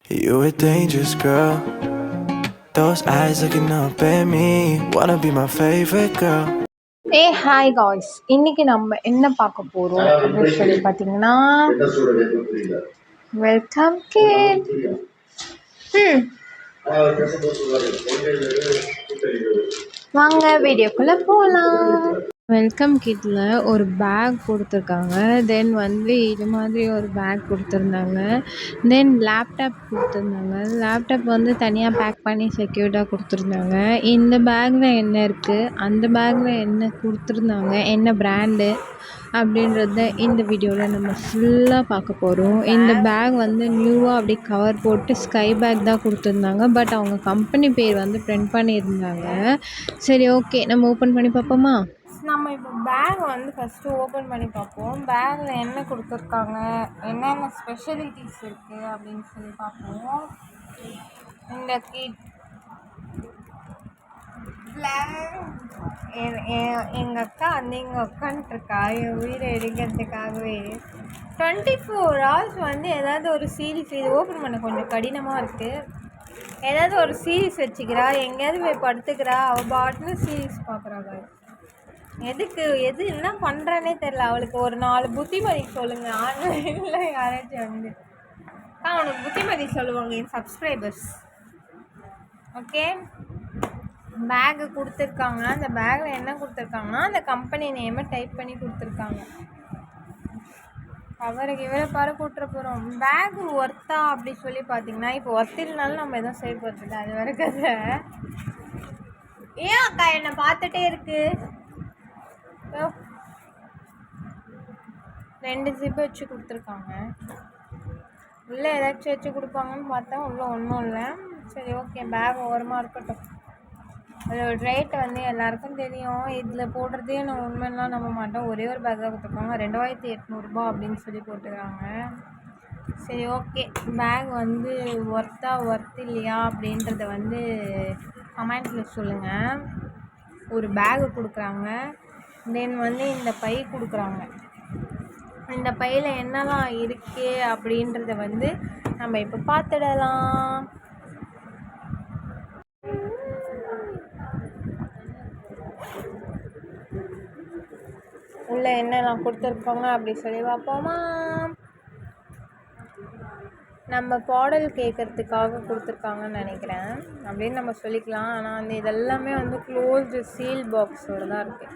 You a dangerous girl. Those eyes looking up at me. Wanna be my favorite girl. A hi guys, இன்னைக்கு நம்ம என்ன பார்க்க போறோம் அப்படின்னு சொல்லி பார்த்தீங்கன்னா, வெல்கம் கிட். வாங்க வீடியோக்குள்ள போகலாம். வெல்கம் கிட்டில் ஒரு பேக் கொடுத்துருக்காங்க. தென் இது மாதிரி ஒரு பேக் கொடுத்துருந்தாங்க. தென் லேப்டாப் கொடுத்துருந்தாங்க. லேப்டாப் தனியாக பேக் பண்ணி செக்யூர்டாக கொடுத்துருந்தாங்க. இந்த பேக்கில் என்ன இருக்குது, அந்த பேக்கில் என்ன கொடுத்துருந்தாங்க, என்ன பிராண்டு அப்படின்றத இந்த வீடியோவில் நம்ம ஃபுல்லாக பார்க்க போகிறோம். இந்த பேக் நியூவாக அப்படியே கவர் போட்டு ஸ்கை பேக் தான் கொடுத்துருந்தாங்க. பட் அவங்க கம்பெனி பேர் பிரிண்ட் பண்ணியிருந்தாங்க. சரி, ஓகே, நம்ம ஓப்பன் பண்ணி பார்ப்போமா? நம்ம இப்போ பேக் ஃபஸ்ட்டு ஓப்பன் பண்ணி பார்ப்போம். பேக்கில் என்ன கொடுத்துருக்காங்க, என்னென்ன ஸ்பெஷலிட்டிஸ் இருக்குது அப்படின்னு சொல்லி பார்ப்போம். இந்த கிட் எங்கள் அக்கா இங்கே உட்காந்துருக்கா என் உயிரை எடுக்கிறதுக்காகவே. 24 hours ஏதாவது ஒரு சீரீஸ், இது ஓப்பன் பண்ண கொஞ்சம் கடினமாக இருக்குது. ஏதாவது ஒரு சீரீஸ் வச்சுக்கிறா, எங்கேயாவது போய் படுத்துக்கிறா, அவள் பாட்டுன்னு சீரீஸ் பார்க்குறாங்க. எது என்ன பண்ணுறானே தெரில. அவளுக்கு ஒரு 4 புத்திமதி சொல்லுங்கள். ஆன்லைனில் யாராச்சும் அவனுக்கு புத்திமதி சொல்லுவாங்க என் சப்ஸ்கிரைபர்ஸ். ஓகே, பேக்கு கொடுத்துருக்காங்க. அந்த பேக்கில் என்ன கொடுத்துருக்காங்கன்னா, அந்த கம்பெனி நேமை டைப் பண்ணி கொடுத்துருக்காங்க. அவருக்கு இவரை பாரு கூட்டுற போகிறோம். பேக்கு ஒர்த்தா அப்படி சொல்லி பார்த்தீங்கன்னா, இப்போ ஒர்த்தினாலும் நம்ம எதுவும் சேவ் பண்ணுறது, அது வரைக்கும். ஏன் அக்கா என்னை பார்த்துட்டே இருக்கு? 2 ஜிப்பு வச்சு கொடுத்துருக்காங்க. உள்ளே ஏதாச்சும் வச்சு கொடுப்பாங்கன்னு பார்த்தா உள்ளே ஒன்றும் இல்லை. சரி, ஓகே, பேக் ஓரமாக இருக்கட்டும். அதோட ரேட்டு எல்லாருக்கும் தெரியும். இதில் போடுறதே நான் உண்மையெல்லாம் நம்ப மாட்டோம். ஒரே ஒரு பேக் தான் கொடுத்துருக்காங்க. 2800 அப்படின்னு சொல்லி போட்டுக்கிறாங்க. சரி, ஓகே, பேக் ஒர்த் இல்லையா அப்படின்றத கமெண்ட்டில் சொல்லுங்கள். ஒரு பேகு கொடுக்குறாங்க. தென் இந்த பை கொடுக்குறாங்க. இந்த பையில் என்னெல்லாம் இருக்குது அப்படின்றத நம்ம இப்போ பார்த்துடலாம். உள்ளே என்னெல்லாம் கொடுத்துருக்காங்க அப்படி சொல்லி பார்ப்போமா? நம்ம பாடல் கேட்குறதுக்காக கொடுத்துருக்காங்கன்னு நினைக்கிறேன், அப்படின்னு நம்ம சொல்லிக்கலாம். ஆனால் இதெல்லாமே க்ளோஸ்டு சீல் பாக்ஸோடு தான் இருக்குது.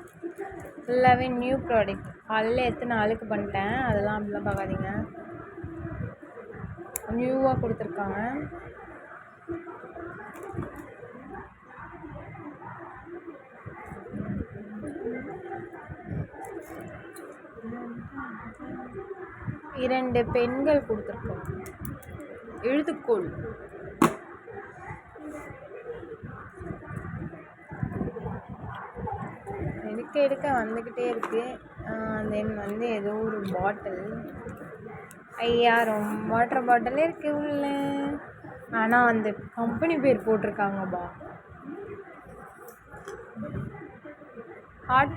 ஃபுல்லாகவே நியூ ப்ராடக்ட். காலையில் எத்தனை நாளுக்கு பண்ணிட்டேன், அதெல்லாம் அப்படிலாம் பார்க்காதீங்க. நியூவாக கொடுத்துருக்காங்க. இரண்டு பெண்கள் கொடுத்துருக்கோம். எழுதுகோள். எடுக்க வந்துக்கிட்டே இருக்குது. தென் ஏதோ ஒரு பாட்டில். ஐயா, வாட்டர் பாட்டிலே இருக்குது உள்ள. ஆனால் அந்த கம்பெனி பேர் போட்டிருக்காங்கப்பா. ஹாட்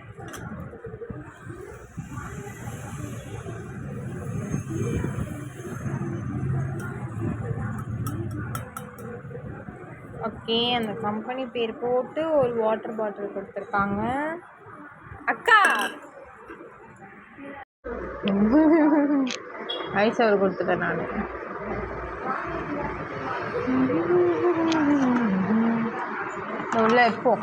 ஓகே, அந்த கம்பெனி பேர் போட்டு ஒரு வாட்டர் பாட்டில் கொடுத்துருக்காங்க. அக்கா ஐஸ் அவர் கொடுத்துட்டேன் நான். உள்ள எப்போ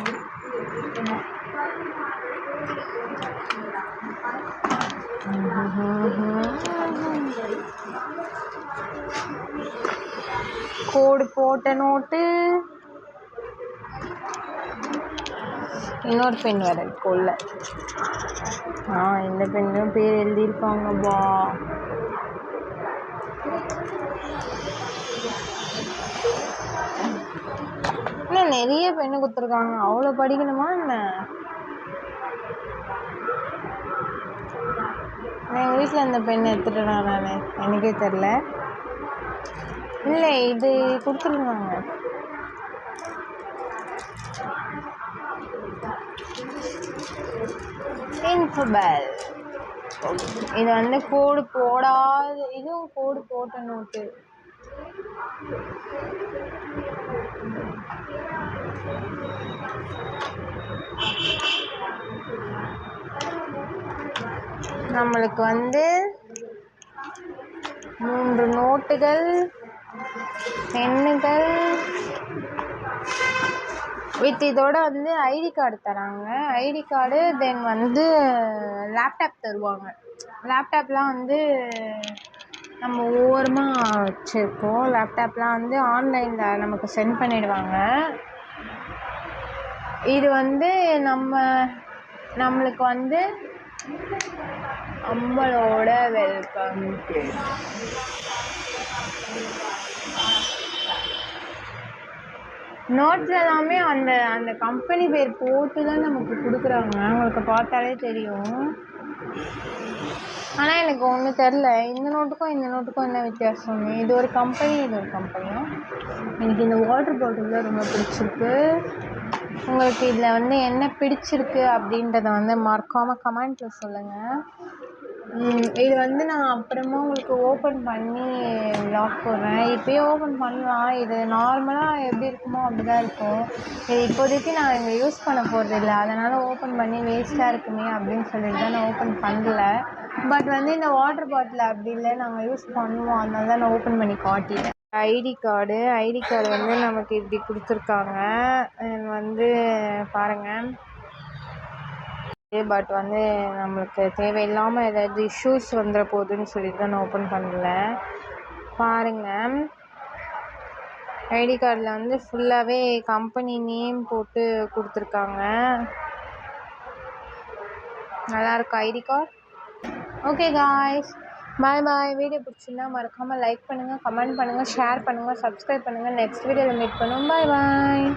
கோடு போட்ட நோட்டு. இன்னொரு பெண் வேறு இருக்குல்ல. இந்த பெண்ணும் பேர் எழுதியிருக்காங்கப்பா. இன்னும் நிறைய பெண்ணு கொடுத்துருக்காங்க. அவ்வளோ படிக்கணுமா என்ன? எங்கள் வீட்டில் இந்த பெண் எடுத்துட்டேனா நான், எனக்கே தெரில. இல்லை, இது கொடுத்துருந்தாங்க. இன்ஃபோபெல். இது கோடு போடாத, இதுவும் கோடு போட்ட நோட்டு. நம்மளுக்கு வந்து 3 நோட்டுகள், பென்னுகள் வித் இதோட வந்து ஐடி கார்டு தராங்க. ஐடி கார்டு தென் வந்து லேப்டாப் தருவாங்க. லேப்டாப்லாம் வந்து நம்ம ஓரமாக வச்சுருக்கோம். லேப்டாப்லாம் வந்து ஆன்லைனில் நமக்கு சென்ட் பண்ணிடுவாங்க. இது வந்து நம்மளுக்கு வந்து நம்மளோட வெல்கம். நோட்ஸ் எல்லாமே அந்த அந்த கம்பெனி பேர் போட்டு தான் நமக்கு கொடுக்குறாங்க. உங்களுக்கு பார்த்தாலே தெரியும். ஆனால் எனக்கு ஒன்று தெரில, இந்த நோட்டுக்கும் இந்த நோட்டுக்கும் என்ன வித்தியாசம்? இது ஒரு கம்பெனி, இது ஒரு கம்பெனியா? எனக்கு இந்த வாட்டர் பாட்டில் தான் ரொம்ப பிடிச்சிருக்கு. உங்களுக்கு இதில் வந்து என்ன பிடிச்சிருக்கு அப்படின்றத வந்து மறக்காமல் கமெண்ட்டில் சொல்லுங்கள். இது வந்து நான் அப்புறமா உங்களுக்கு ஓப்பன் பண்ணி வ்ளாக் போடுறேன். இப்போயே ஓப்பன் பண்ணலாம். இது நார்மலாக எப்படி இருக்குமோ அப்படி தான் இருக்கும். இது இப்போதைக்கு நான் இங்கே யூஸ் பண்ண போகிறதில்ல, அதனால் ஓப்பன் பண்ணி வேஸ்ட்டாக இருக்குமே அப்படின்னு சொல்லிட்டு தான் நான் ஓப்பன் பண்ணல. பட் வந்து இந்த வாட்டர் பாட்டில் அப்படி இல்லை, நாங்கள் யூஸ் பண்ணுவோம், அதனால தான் நான் ஓப்பன் பண்ணி காட்டிட்டேன். ஐடி கார்டு வந்து நமக்கு இப்படி கொடுத்துருக்காங்க. வந்து பாருங்கள். பட் வந்து நம்மளுக்கு தேவையில்லாமல் ஏதாவது இஷ்யூஸ் வந்துட போகுதுன்னு சொல்லிட்டு தான் நான் ஓப்பன் பண்ணல. பாருங்கள், ஐடி கார்டில் வந்து ஃபுல்லாகவே கம்பெனி நேம் போட்டு கொடுத்துருக்காங்க. நல்லாயிருக்கா ஐடி கார்டு? ஓகே காய்ஸ், பாய் பாய். வீடியோ பிடிச்சிருந்தா மறக்காமல் லைக் பண்ணுங்கள், கமெண்ட் பண்ணுங்கள், ஷேர் பண்ணுங்கள், சப்ஸ்கிரைப் பண்ணுங்கள். நெக்ஸ்ட் வீடியோவில் மீட் பண்ணுவோம். பாய் பாய்.